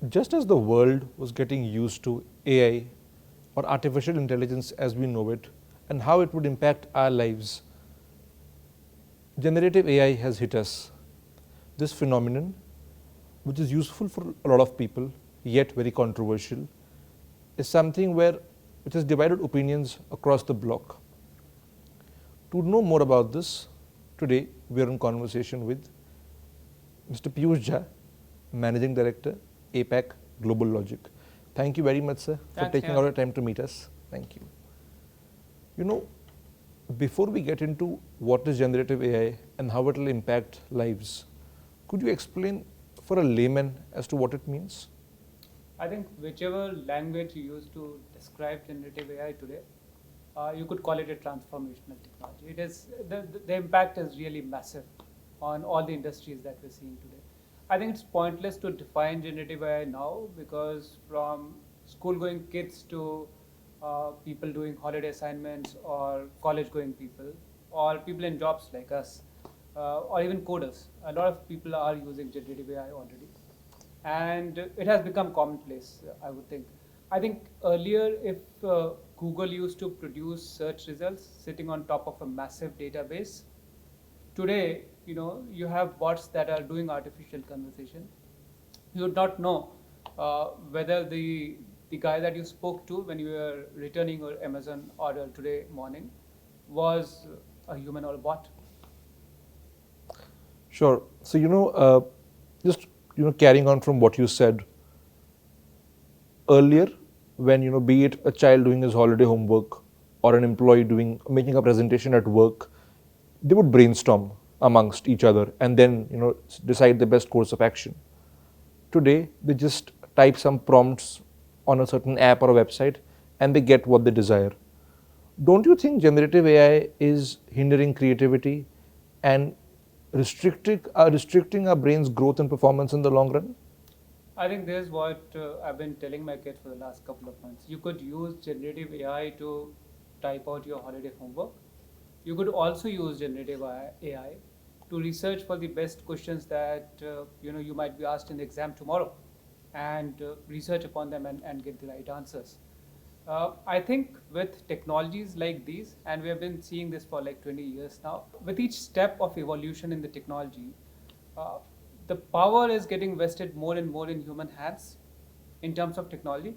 Just as the world was getting used to AI or artificial intelligence as we know it and how it would impact our lives, generative AI has hit us. This phenomenon, which is useful for a lot of people, yet very controversial, is something which has divided opinions across the block. To know more about this, today we are in conversation with Mr. Piyush Jha, Managing Director, APAC GlobalLogic. Thank you very much, sir, for taking out your time to meet us. Thank you. You know, before we get into what is generative AI and how it will impact lives, could you explain for a layman as to what it means? I think whichever language you use to describe generative AI today, you could call it a transformational technology. It is the impact is really massive on all the industries that we're seeing today. I think it's pointless to define generative AI now because from school-going kids to people doing holiday assignments or college-going people or people in jobs like us or even coders, a lot of people are using generative AI already. And it has become commonplace, I would think. I think earlier, if Google used to produce search results sitting on top of a massive database, today, you have bots that are doing artificial conversation. You would not know whether the guy that you spoke to when you were returning your Amazon order today morning was a human or a bot. Sure. So, just carrying on from what you said earlier, when be it a child doing his holiday homework or an employee making a presentation at work, they would brainstorm amongst each other and then decide the best course of action. Today, they just type some prompts on a certain app or a website and they get what they desire. Don't you think generative AI is hindering creativity and restricting our brain's growth and performance in the long run? I think this is what I've been telling my kids for the last couple of months. You could use generative AI to type out your holiday homework. You could also use generative AI to research for the best questions that you might be asked in the exam tomorrow, and research upon them and get the right answers. I think with technologies like these, and we have been seeing this for like 20 years now, with each step of evolution in the technology, uh, the power is getting vested more and more in human hands in terms of technology,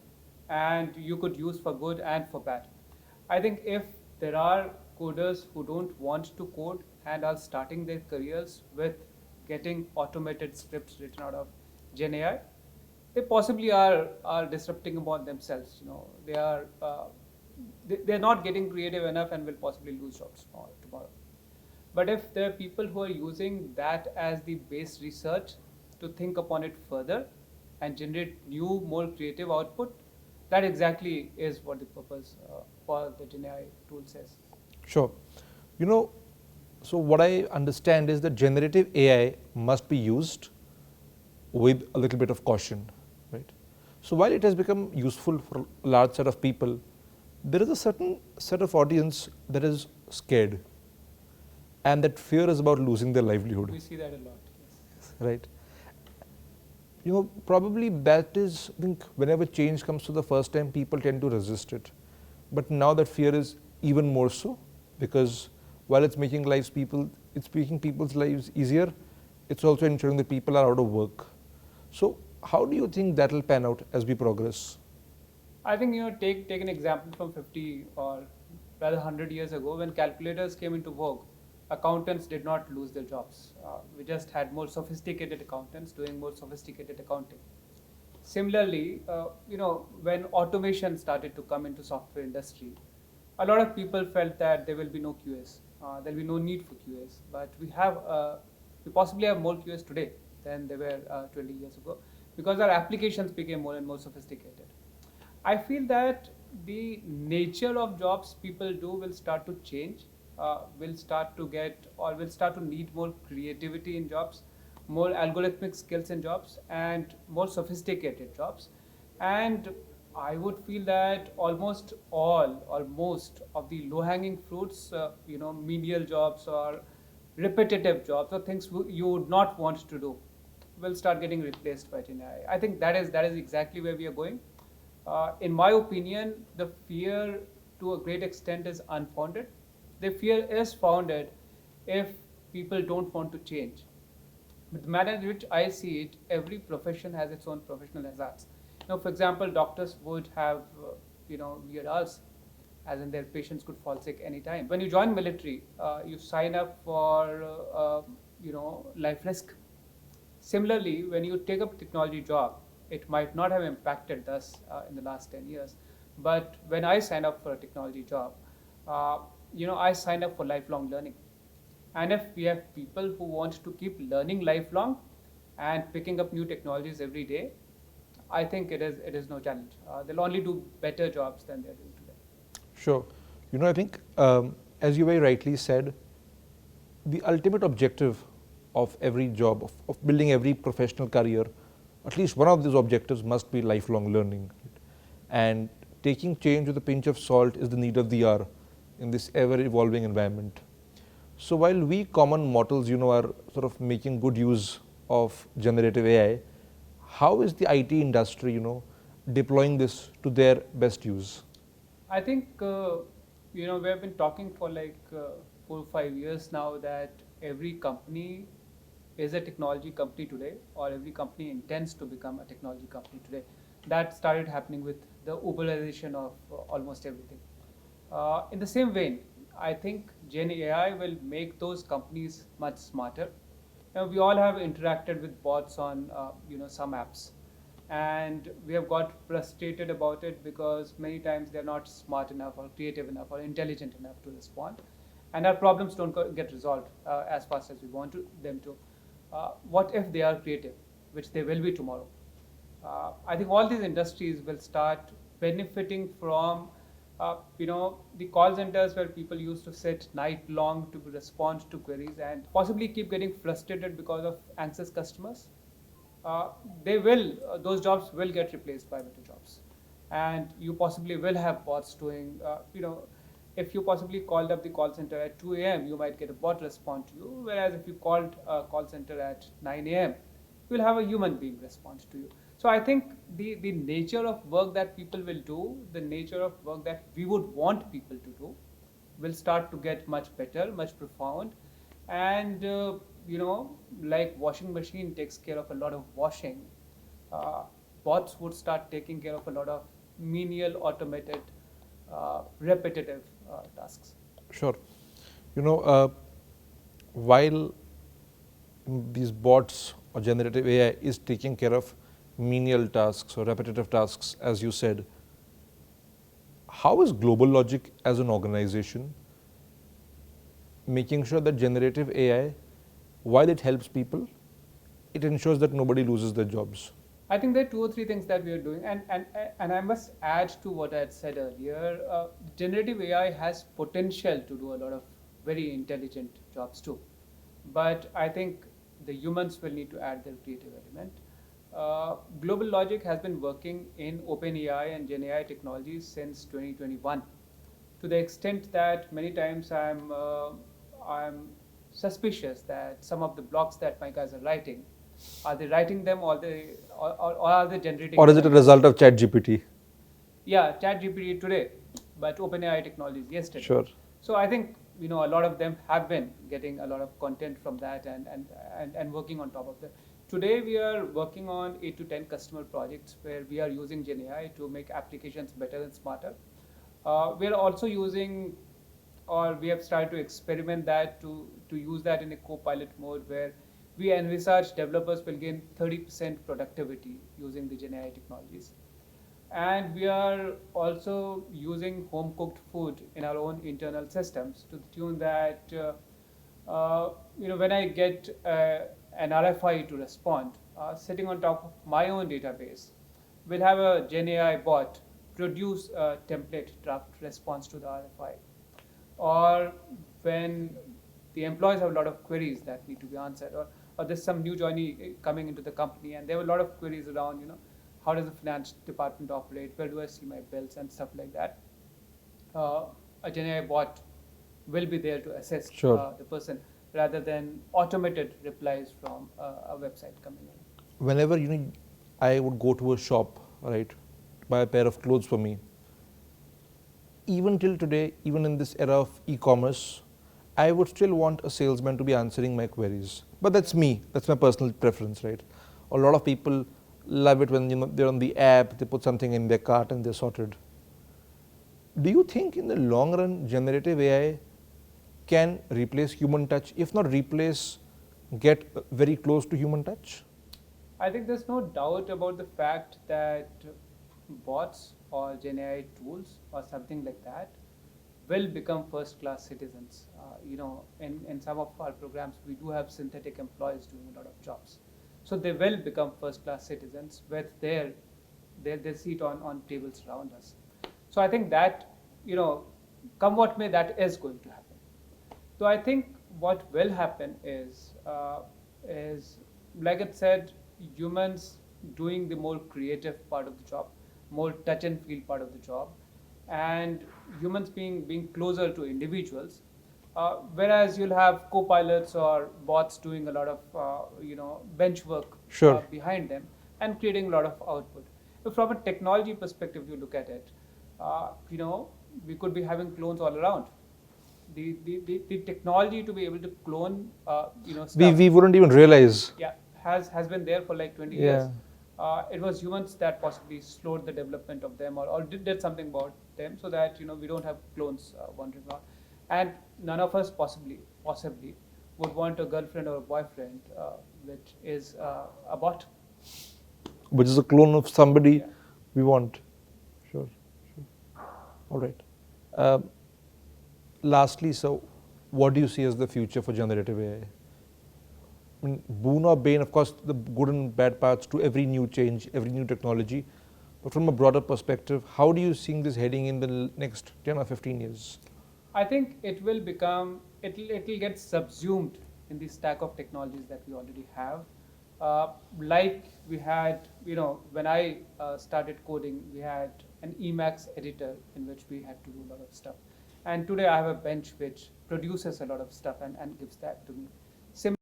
and you could use for good and for bad. I think if there are coders who don't want to code and are starting their careers with getting automated scripts written out of Gen AI, they possibly are disrupting upon themselves. They're not getting creative enough and will possibly lose jobs tomorrow. But if there are people who are using that as the base research to think upon it further and generate new, more creative output, that exactly is what the purpose for the Gen AI tool says. Sure. So what I understand is that generative AI must be used with a little bit of caution, right? So while it has become useful for a large set of people, there is a certain set of audience that is scared, and that fear is about losing their livelihood. We see that a lot, yes. Right. Probably that is, I think, whenever change comes for the first time, people tend to resist it. But now that fear is even more so, because while it's making people's lives easier, it's also ensuring that people are out of work. So how do you think that will pan out as we progress? I think take an example from 50 or rather 100 years ago when calculators came into vogue. Accountants did not lose their jobs. We just had more sophisticated accountants doing more sophisticated accounting. Similarly, when automation started to come into software industry, a lot of people felt that there will be no QAs. There will be no need for QAs. But we possibly have more QAs today than there were 20 years ago because our applications became more and more sophisticated. I feel that the nature of jobs people do will start to change, will start to need more creativity in jobs, more algorithmic skills in jobs, and more sophisticated jobs. And I would feel that almost all or most of the low-hanging fruits, menial jobs or repetitive jobs or things you would not want to do, will start getting replaced by Gen AI. I think that is exactly where we are going. In my opinion, the fear to a great extent is unfounded. The fear is founded if people don't want to change. But the manner in which I see it, every profession has its own professional hazards. For example, doctors would have, weird hours, as in their patients could fall sick anytime. When you join military, you sign up for, life risk. Similarly, when you take up a technology job, it might not have impacted us in the last 10 years. But when I sign up for a technology job, I sign up for lifelong learning. And if we have people who want to keep learning lifelong and picking up new technologies every day, I think it is no challenge. They'll only do better jobs than they're doing today. Sure. I think, as you very rightly said, the ultimate objective of every job, of building every professional career, at least one of these objectives must be lifelong learning. And taking change with a pinch of salt is the need of the hour in this ever-evolving environment. So while we common mortals, are sort of making good use of generative AI, how is the IT industry, deploying this to their best use? I think we have been talking for like 4 or 5 years now that every company is a technology company today, or every company intends to become a technology company today. That started happening with the Uberization of almost everything. In the same vein, I think Gen AI will make those companies much smarter. We all have interacted with bots on some apps, and we have got frustrated about it because many times they're not smart enough or creative enough or intelligent enough to respond, and our problems don't get resolved as fast as we want them to. What if they are creative, which they will be tomorrow? I think all these industries will start benefiting from, the call centers where people used to sit night long to respond to queries and possibly keep getting frustrated because of anxious customers. Those jobs will get replaced by better jobs, and you possibly will have bots doing, if you possibly called up the call center at 2 a.m., you might get a bot respond to you, whereas if you called a call center at 9 a.m., you'll have a human being respond to you. So I think the nature of work that people will do, the nature of work that we would want people to do, will start to get much better, much profound. And, like washing machine takes care of a lot of washing, uh, bots would start taking care of a lot of menial, automated, repetitive tasks. Sure. You know, while these bots or generative AI is taking care of menial tasks or repetitive tasks, as you said, how is GlobalLogic as an organization making sure that generative AI, while it helps people, it ensures that nobody loses their jobs? I think there are 2 or 3 things that we are doing, and I must add to what I had said earlier. Generative AI has potential to do a lot of very intelligent jobs too, but I think the humans will need to add their creative element. Global Logic has been working in OpenAI and Gen AI technologies since 2021, to the extent that many times I'm suspicious that some of the blogs that my guys are writing, are they writing them, or are they generating Or is them it a on result of ChatGPT? ChatGPT? Yeah, ChatGPT today, but OpenAI technologies yesterday. Sure. So I think a lot of them have been getting a lot of content from that, and working on top of that. Today we are working on 8 to 10 customer projects where we are using Gen AI to make applications better and smarter. We are also using, or we have started to experiment that to use that in a co-pilot mode where we envisage developers will gain 30% productivity using the Gen AI technologies. And we are also using home cooked food in our own internal systems to the tune that, when I get an RFI to respond, sitting on top of my own database, we'll have a Gen AI bot produce a template draft response to the RFI. Or when the employees have a lot of queries that need to be answered, or there's some new joinee coming into the company and there are a lot of queries around, how does the finance department operate, where do I see my bills and stuff like that. A Gen AI bot will be there to assist Sure. the person rather than automated replies from a website coming in. whenever I would go to a shop, right, to buy a pair of clothes for me, even till today, even in this era of e-commerce, I would still want a salesman to be answering my queries. But that's me. That's my personal preference, right? A lot of people love it when they're on the app, they put something in their cart and they're sorted. Do you think in the long run, generative AI can replace human touch? If not replace, get very close to human touch? I think there's no doubt about the fact that bots or Gen AI tools or something like that will become first-class citizens. In some of our programs, we do have synthetic employees doing a lot of jobs. So they will become first-class citizens with their seat on tables around us. So I think that, come what may, that is going to happen. So I think what will happen is like it said, humans doing the more creative part of the job, more touch and feel part of the job, and humans being closer to individuals. Whereas you'll have co-pilots or bots doing a lot of bench work Sure. behind them and creating a lot of output. If from a technology perspective, you look at it, we could be having clones all around. The technology to be able to clone, stuff, We wouldn't even realize. yeah, has been there for like 20 Yeah. years. It was humans that possibly slowed the development of them or did something about them so that we don't have clones wandering around. And none of us possibly would want a girlfriend or a boyfriend which is a bot. Which is a clone of somebody Yeah. we want. Sure. All right. Um, Lastly, so what do you see as the future for generative AI? I mean, boon or bane, of course, the good and bad parts to every new change, every new technology. But from a broader perspective, how do you see this heading in the next 10 or 15 years? I think it'll get subsumed in the stack of technologies that we already have. Like we had, when I started coding, we had an Emacs editor in which we had to do a lot of stuff. And today I have a bench which produces a lot of stuff and gives that to me. Similarly,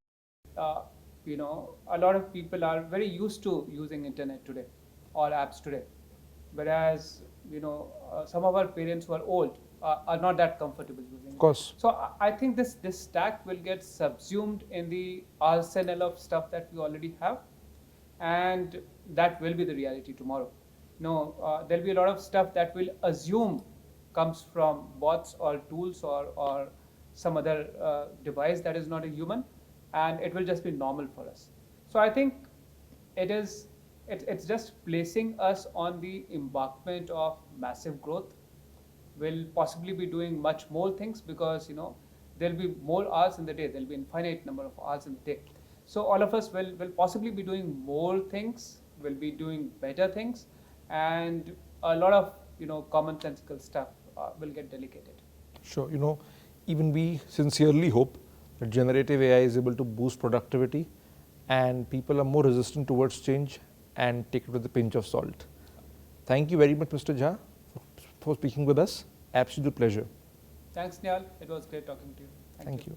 a lot of people are very used to using internet today or apps today, whereas some of our parents who are old are not that comfortable using it. Of course. So I think this stack will get subsumed in the arsenal of stuff that we already have, and that will be the reality tomorrow. There'll be a lot of stuff that will assume comes from bots or tools or some other device that is not a human, and it will just be normal for us. So I think it's just placing us on the embankment of massive growth. We'll possibly be doing much more things because there'll be more hours in the day. There'll be infinite number of hours in the day. So all of us will possibly be doing more things. Will be doing better things, and a lot of commonsensical stuff will get delegated. Sure. Even we sincerely hope that generative AI is able to boost productivity and people are more resistant towards change and take it with a pinch of salt. Thank you very much, Mr. Jha, for speaking with us. Absolute pleasure. Thanks, Nihal. It was great talking to you. Thank you.